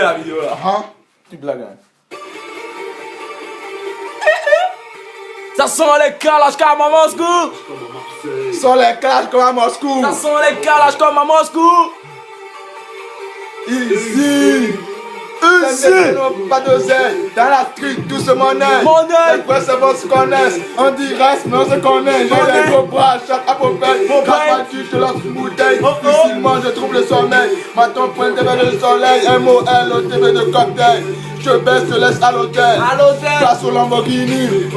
la vidéo là. Hein? Tu blagues, hein? Ça sent les calages comme à Moscou. Sont les clashs comme à Moscou. Ça sent les calages comme à Moscou. Ici. Pas d'oseille. Dans la street, tout se monnaie. Monnaie. Les frères savants se connaissent. On dit reste, mais on se connaît. J'ai Monnaie. les gros bras, chaque apopète. Quand tu te lances une bouteille. Difficilement, je trouve le sommeil. Maton pointe vers le soleil. MOL, OTV de cocktail. Je baisse, je laisse à l'hôtel. À l'hôtel. Place au Lamborghini.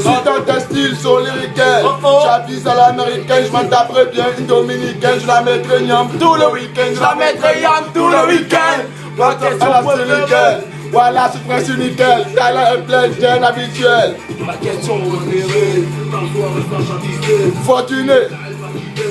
Si dans tes styles sont lyricains. J'avise à l'américaine, je m'en taperai bien une dominicaine. Je la mettrai yam tout le week-end. Je la mettrai yam tout le week-end. Ma question préférée. Voilà, c'est presque nickel. Talent est plein, gêne habituel. Ma question préférée. Fortuné.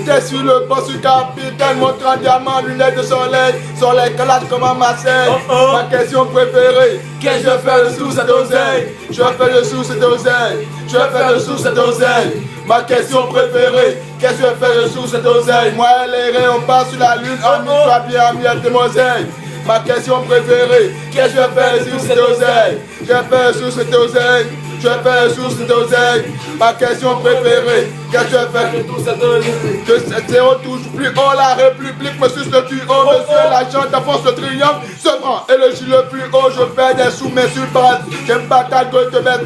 T'es sur le boss du capitaine, montre un diamant, lunettes de soleil, soleil collage comme à Marseille. Ma question préférée, qu'est-ce que je fais de sous cette oseille? Je fais de sous cette oseille, je fais de sous cette oseille. Ma question préférée, qu'est-ce que je fais de sous cette oseille? Moi et les raies, on part sur la lune, on y soit bien, miette de moseille. Ma question préférée, qu'est-ce que je fais sous cette oseille? Je fais sous cette oseille, je fais sous cette oseille. Ma question préférée, qu'est-ce que je fais de toute cette oseille? Que cette zéro touche plus haut, la République me suce le tuyau. Monsieur l'agent de force de triomphe se prend et le gilet le plus haut. Je fais des sous mes substances. J'aime pas ta gueule de bête.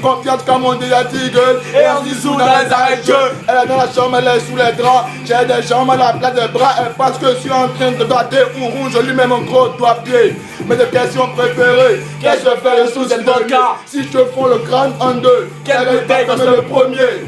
Confiance comme on dit la tigre. Et on dit sous dans les arrêts-jeux. Elle est dans la chambre, elle est sous les draps. J'ai des jambes à la place des bras. Et parce que je suis en train de gratter ou rouge, je lui mets mon gros doigt pied. Mais de questions préférées, qu'est-ce que je fais sous cette vodka? Si je fonds le crâne en deux, quel est comme le premier?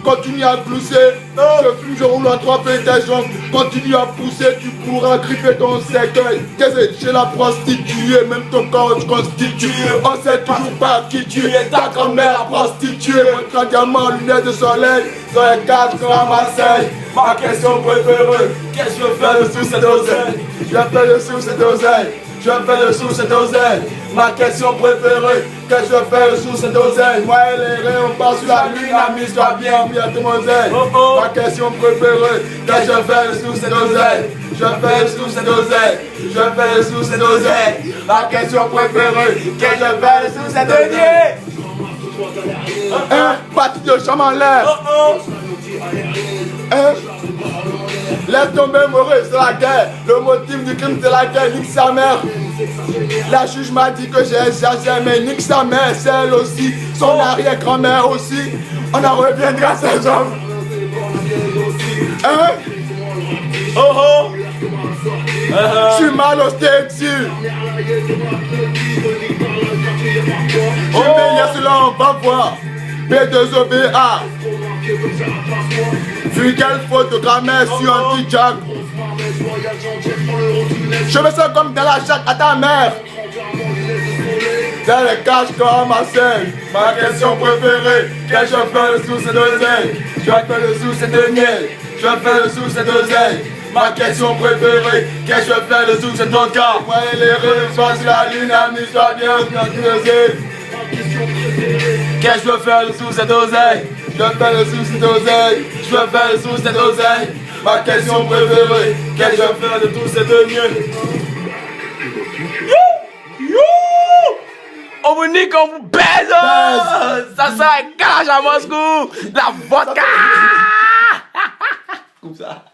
Continue à glousser, je fume, je roule en trois pétations. Continue à pousser, tu pourras gripper ton cercueil. Qu'est-ce que chez la prostituée, même ton corps se constitue. On sait toujours pas qui tu es, ta grand-mère prostituée. Montre un diamant, lunettes de soleil, sur les cages comme à Marseille. Ma question préférée, qu'est-ce que je fais dessous cette oseille? Je fais dessous cette oseille, je fais dessous cette oseille. Ma question préférée, qu'est-ce que je fais sous cette oseille? Moi et les raies, on part sur la lune, amuse-toi bien, bien de moseille. Ma question préférée, qu'est-ce que je fais sous cette oseille? Je fais sous cette oseille, je fais sous cette oseille. Ma question préférée, qu'est-ce que je fais sous cette oseille? Parti de chambre en l'air. Laisse tomber mourir, c'est la guerre. Le motif du crime, c'est la guerre, nique sa mère. La juge m'a dit que j'ai exagéré, mais nique sa mère, c'est elle aussi. Son arrière-grand-mère aussi. On en reviendra à ses hommes. Je suis mal au textile. Tu meilleur selon, on va voir. B2OBA. Vu quelle faute de grammaire sur un petit jack. Je me sens comme dans la chatte à ta mère. Dans les caches comme ma scène. Ma question préférée, qu'est-ce que je fais sous cette oseille? Je fais le sous cette oseille. Je fais le sous cette oseille. Ma question préférée, qu'est-ce que je fais dessous cette vodka? Moi et les rêves, sur la lune, amuse-toi bien, qu'est-ce que je fais dessous cette oseille? Je fais dessous cette oseille, je fais dessous cette oseille. Ma question préférée, qu'est-ce que je fais de tout ces deniers? On vous nique, on vous baise. Ça sert à calage à Moscou. La vodka. Comme ça.